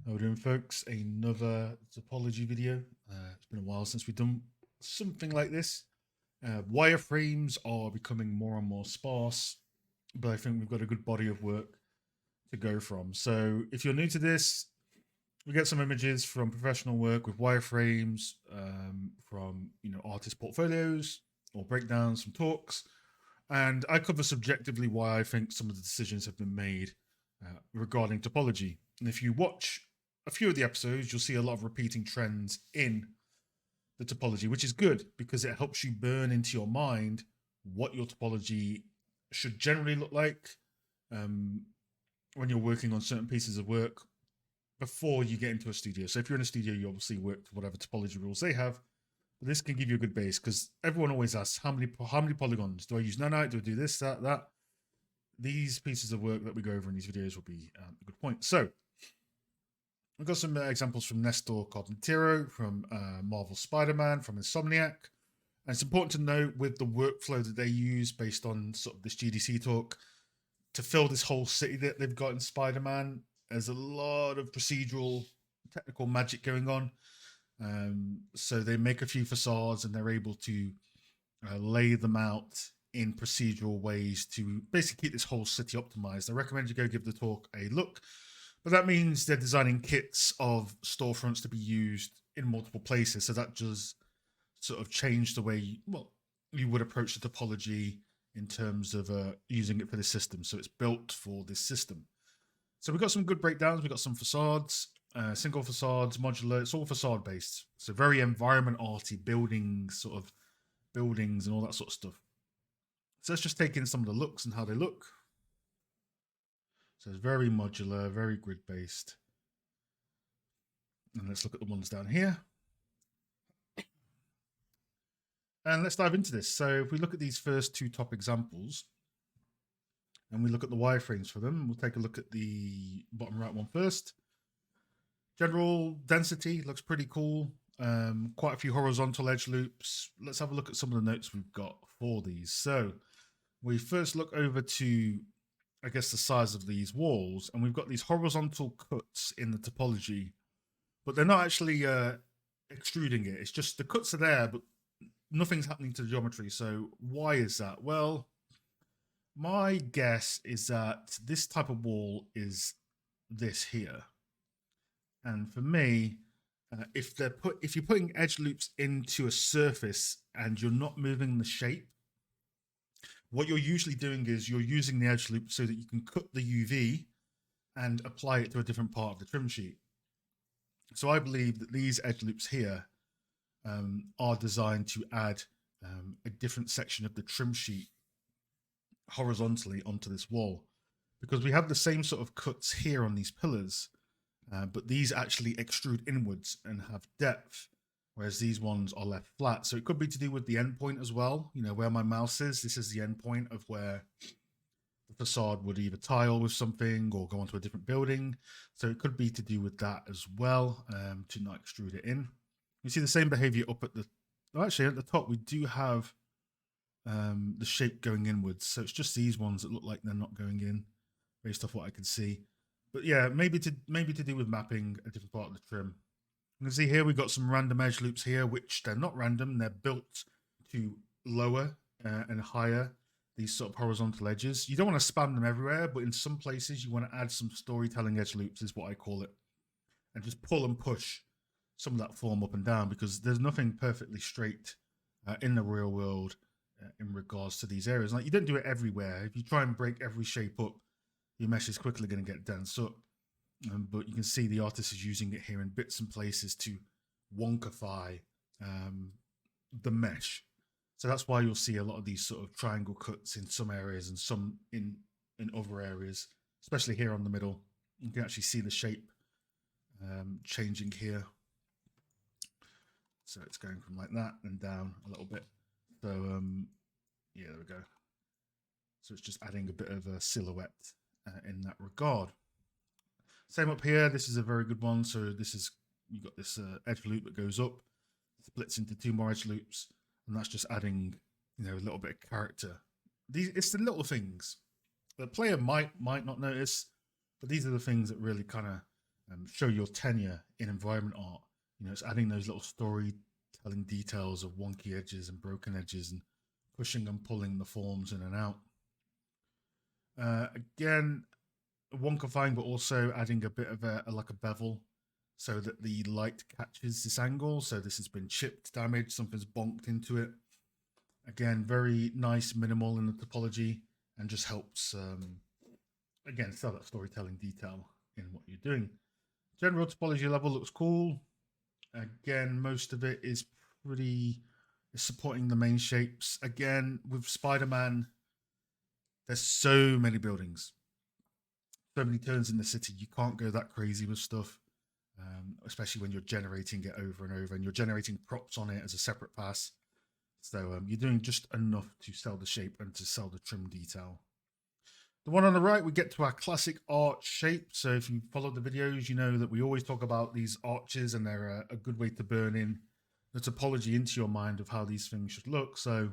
How we doing, folks? Another topology video. It's been a while since we've done something like this. Wireframes are becoming more and more sparse, but I think we've got a good body of work to go from. So if you're new to this, we get some images from professional work with wireframes, from artist portfolios or breakdowns from talks, and I cover subjectively why I think some of the decisions have been made regarding topology. And if you watch a few of the episodes, you'll see a lot of repeating trends in the topology, which is good because it helps you burn into your mind what your topology should generally look like um, when you're working on certain pieces of work before you get into a studio. So if you're in a studio, you obviously work to whatever topology rules they have. But this can give you a good base because everyone always asks how many polygons do I use nanite? Do I do this, that? These pieces of work that we go over in these videos will be a good point. So we've got some examples from Nestor Carpentiero, from Marvel Spider-Man, from Insomniac. And it's important to note with the workflow that they use based on sort of this GDC talk to fill this whole city that they've got in Spider-Man. There's a lot of procedural technical magic going on. So they make a few facades and they're able to lay them out in procedural ways to basically keep this whole city optimized. I recommend you go give the talk a look. But that means they're designing kits of storefronts to be used in multiple places. So that does sort of change the way you would approach the topology in terms of using it for the system. So it's built for this system. So we've got some good breakdowns. We've got some facades, single facades, modular. It's all facade based. So very environment arty buildings, sort of buildings and all that sort of stuff. So let's just take in some of the looks and how they look. So it's very modular, very grid based. And let's look at the ones down here. And let's dive into this. So if we look at these first two top examples and we look at the wireframes for them, we'll take a look at the bottom right one first. General density looks pretty cool. Quite a few horizontal edge loops. Let's have a look at some of the notes we've got for these. So we first look over to, I guess, the size of these walls, and we've got these horizontal cuts in the topology, but they're not actually extruding it. It's just the cuts are there, but nothing's happening to the geometry. So why is that? Well, my guess is that this type of wall is this here. And for me, if you're putting edge loops into a surface and you're not moving the shape, what you're usually doing is you're using the edge loop so that you can cut the UV and apply it to a different part of the trim sheet. So I believe that these edge loops here are designed to add a different section of the trim sheet horizontally onto this wall, because we have the same sort of cuts here on these pillars, but these actually extrude inwards and have depth, whereas these ones are left flat. So it could be to do with the endpoint as well. Where my mouse is, this is the endpoint of where the facade would either tile with something or go onto a different building. So it could be to do with that as well, to not extrude it in. You see the same behavior up at the, actually at the top, we do have the shape going inwards. So it's just these ones that look like they're not going in based off what I can see. But yeah, maybe to do with mapping a different part of the trim. You can see here we've got some random edge loops here, which they're not random. They're built to lower and higher these sort of horizontal edges. You don't want to spam them everywhere, but in some places you want to add some storytelling edge loops, is what I call it, and just pull and push some of that form up and down, because there's nothing perfectly straight in the real world in regards to these areas. Like, you don't do it everywhere. If you try and break every shape up, your mesh is quickly going to get dense up. But you can see the artist is using it here in bits and places to wonkify the mesh. So that's why you'll see a lot of these sort of triangle cuts in some areas and some in other areas, especially here on the middle. You can actually see the shape changing here. So it's going from like that and down a little bit. So yeah, there we go. So it's just adding a bit of a silhouette in that regard. Same up here. This is a very good one. So this is, you've got this edge loop that goes up, splits into two more edge loops, and that's just adding, a little bit of character. It's the little things the player might not notice, but these are the things that really kind of show your tenure in environment art. You know, it's adding those little storytelling details of wonky edges and broken edges and pushing and pulling the forms in and out. Again, wonkifying, but also adding a bit of like a bevel so that the light catches this angle. So this has been chipped, damaged, something's bonked into it. Again, very nice, minimal in the topology, and just helps, again, sell that storytelling detail in what you're doing. General topology level looks cool. Again, most of it is supporting the main shapes. Again, with Spider-Man, there's so many buildings, so many turns in the city. You can't go that crazy with stuff, especially when you're generating it over and over and you're generating props on it as a separate pass. So you're doing just enough to sell the shape and to sell the trim detail. The one on the right, we get to our classic arch shape. So if you follow the videos, you know that we always talk about these arches, and they're a good way to burn in the topology into your mind of how these things should look. So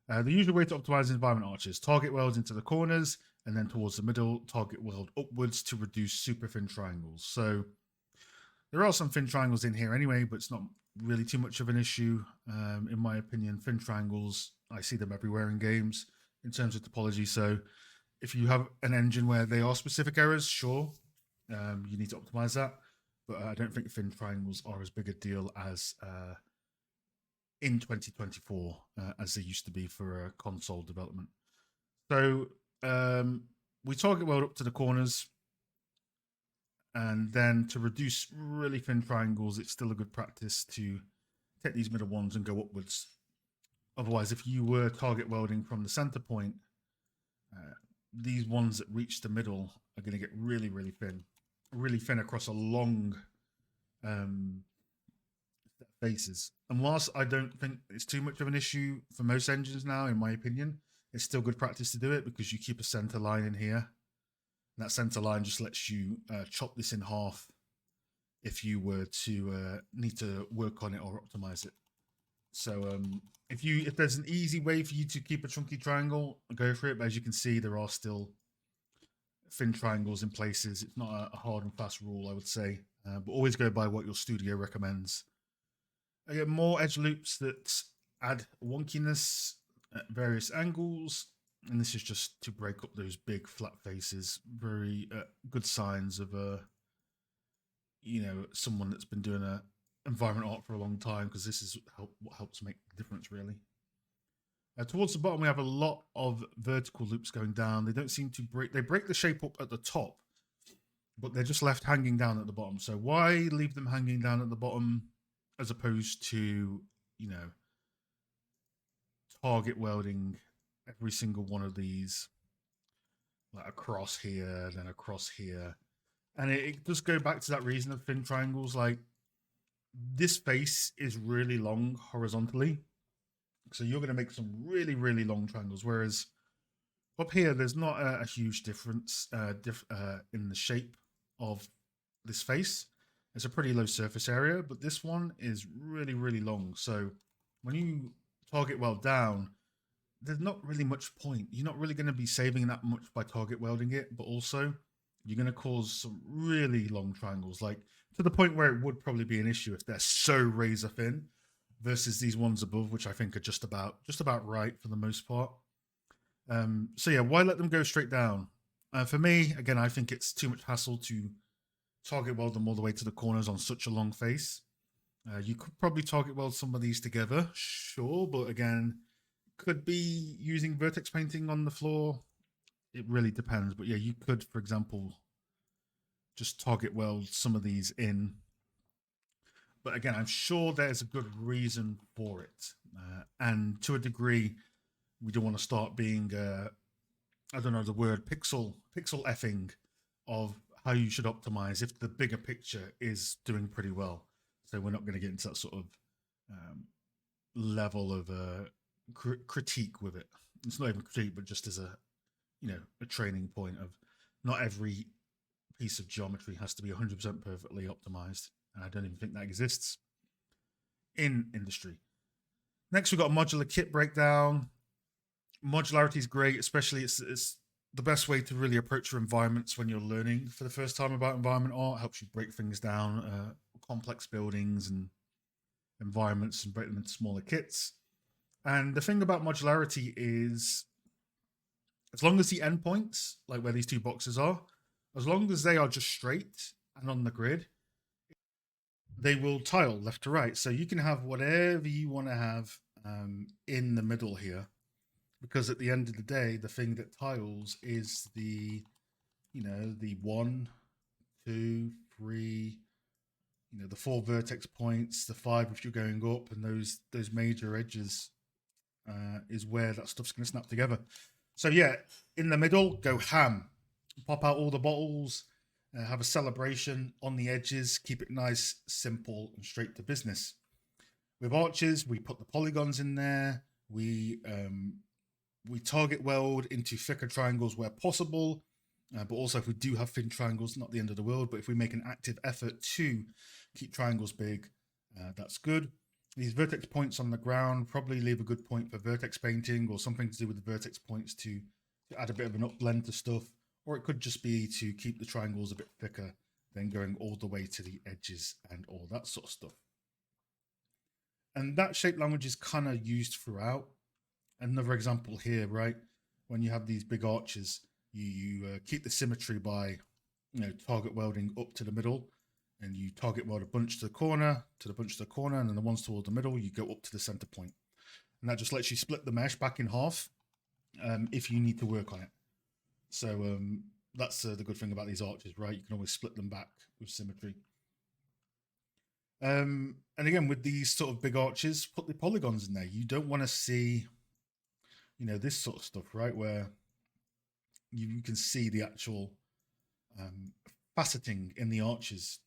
the usual way to optimize environment arches: target welds into the corners, and then towards the middle, target weld upwards to reduce super thin triangles. So there are some thin triangles in here anyway, but it's not really too much of an issue. In my opinion, thin triangles, I see them everywhere in games in terms of topology. So if you have an engine where they are specific errors, sure, you need to optimize that. But I don't think thin triangles are as big a deal as in 2024 as they used to be for console development. So we target weld up to the corners. And then to reduce really thin triangles, it's still a good practice to take these middle ones and go upwards. Otherwise, if you were target welding from the center point, these ones that reach the middle are going to get really, really thin across a long faces. And whilst I don't think it's too much of an issue for most engines now, in my opinion, it's still good practice to do it because you keep a center line in here. And that center line just lets you chop this in half if you were to need to work on it or optimize it. So if there's an easy way for you to keep a chunky triangle, go for it. But as you can see, there are still thin triangles in places. It's not a hard and fast rule, I would say. But always go by what your studio recommends. I get more edge loops that add wonkiness at various angles. And this is just to break up those big flat faces. Very good signs of someone that's been doing environment art for a long time, because this is what helps make the difference, really. Towards the bottom, we have a lot of vertical loops going down. They don't seem to break. They break the shape up at the top, but they're just left hanging down at the bottom. So why leave them hanging down at the bottom as opposed to, target welding every single one of these, like across here, then across here. And it does go back to that reason of thin triangles. Like, this face is really long horizontally, so you're going to make some really, really long triangles. Whereas up here, there's not a huge difference in the shape of this face. It's a pretty low surface area, but this one is really, really long. So when you target weld down, there's not really much point. You're not really going to be saving that much by target welding it, but also you're going to cause some really long triangles, like to the point where it would probably be an issue if they're so razor thin versus these ones above, which I think are just about right for the most part. So yeah, why let them go straight down? For me, again, I think it's too much hassle to target weld them all the way to the corners on such a long face. You could probably target weld some of these together, sure, but again, could be using vertex painting on the floor. It really depends. But yeah, you could, for example, just target weld some of these in. But again, I'm sure there's a good reason for it. And to a degree, we don't want to start being, I don't know the word, pixel effing of how you should optimize if the bigger picture is doing pretty well. So we're not going to get into that sort of level of critique with it. It's not even critique, but just as a training point of not every piece of geometry has to be 100% perfectly optimized, and I don't even think that exists in industry. Next, we've got a modular kit breakdown. Modularity is great, especially it's the best way to really approach your environments when you're learning for the first time about environment art. Helps you break things down, complex buildings and environments, and break them into smaller kits. And the thing about modularity is, as long as the endpoints, like where these two boxes are, as long as they are just straight and on the grid, they will tile left to right. So you can have whatever you want to have in the middle here, because at the end of the day, the thing that tiles is the, the 1, 2, 3, the 4 vertex points, the 5 if you're going up, and those major edges is where that stuff's going to snap together. So yeah, in the middle, go ham, pop out all the bottles, have a celebration on the edges, keep it nice, simple, and straight to business. With arches, we put the polygons in there. We target weld into thicker triangles where possible, but also if we do have thin triangles, not the end of the world. But if we make an active effort to keep triangles big, that's good. These vertex points on the ground probably leave a good point for vertex painting or something to do with the vertex points to add a bit of an upblend to stuff, or it could just be to keep the triangles a bit thicker, then going all the way to the edges and all that sort of stuff. And that shape language is kind of used throughout. Another example here, right? When you have these big arches, you keep the symmetry by, target welding up to the middle, and you target weld a bunch to the corner, and then the ones toward the middle, you go up to the center point. And that just lets you split the mesh back in half if you need to work on it. So that's the good thing about these arches, right? You can always split them back with symmetry. And again, with these sort of big arches, put the polygons in there. You don't want to see, this sort of stuff, right? Where you can see the actual faceting in the arches.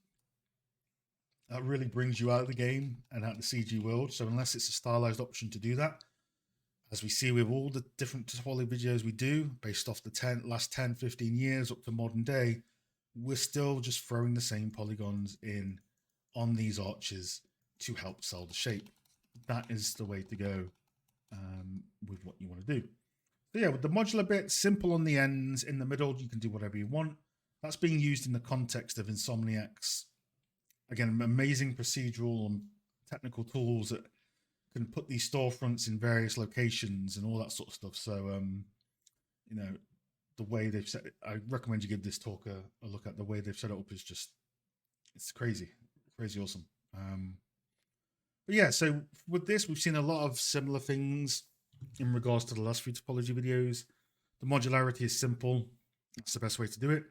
That really brings you out of the game and out of the CG world. So unless it's a stylized option to do that, as we see with all the different topology videos we do, based off the last 10, 15 years up to modern day, we're still just throwing the same polygons in on these arches to help sell the shape. That is the way to go with what you want to do. So yeah, with the modular bit, simple on the ends. In the middle, you can do whatever you want. That's being used in the context of Insomniac's, again, amazing procedural and technical tools that can put these storefronts in various locations and all that sort of stuff. So, the way they've set it, I recommend you give this talk a look at. The way they've set it up is just, it's crazy awesome. But yeah, so with this, we've seen a lot of similar things in regards to the last few topology videos. The modularity is simple. That's the best way to do it.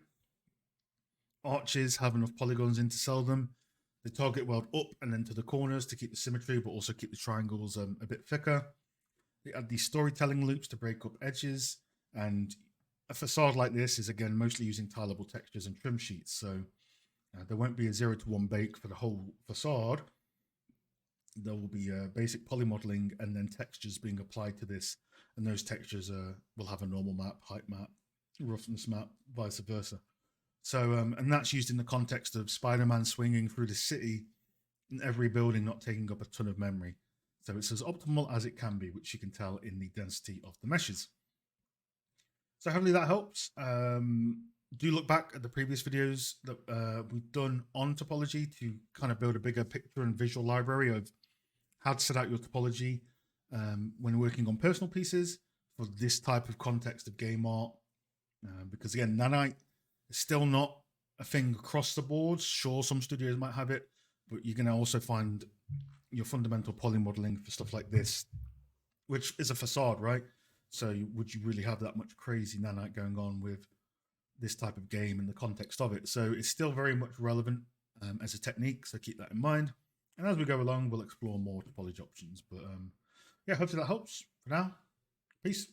Arches have enough polygons in to sell them. They target weld up and then to the corners to keep the symmetry, but also keep the triangles a bit thicker. They add these storytelling loops to break up edges. And a facade like this is, again, mostly using tileable textures and trim sheets. So there won't be a 0-to-1 bake for the whole facade. There will be basic polymodeling and then textures being applied to this. And those textures will have a normal map, height map, roughness map, vice versa. So, and that's used in the context of Spider-Man swinging through the city and every building not taking up a ton of memory. So it's as optimal as it can be, which you can tell in the density of the meshes. So hopefully that helps. Do look back at the previous videos that we've done on topology to kind of build a bigger picture and visual library of how to set out your topology when working on personal pieces for this type of context of game art. Because again, nanite, it's still not a thing across the board. Sure, some studios might have it, but you're going to also find your fundamental polymodeling for stuff like this, which is a facade, right? So would you really have that much crazy nanite going on with this type of game in the context of it? So it's still very much relevant as a technique, so keep that in mind. And as we go along, we'll explore more topology options. But yeah, hopefully that helps. For now, peace.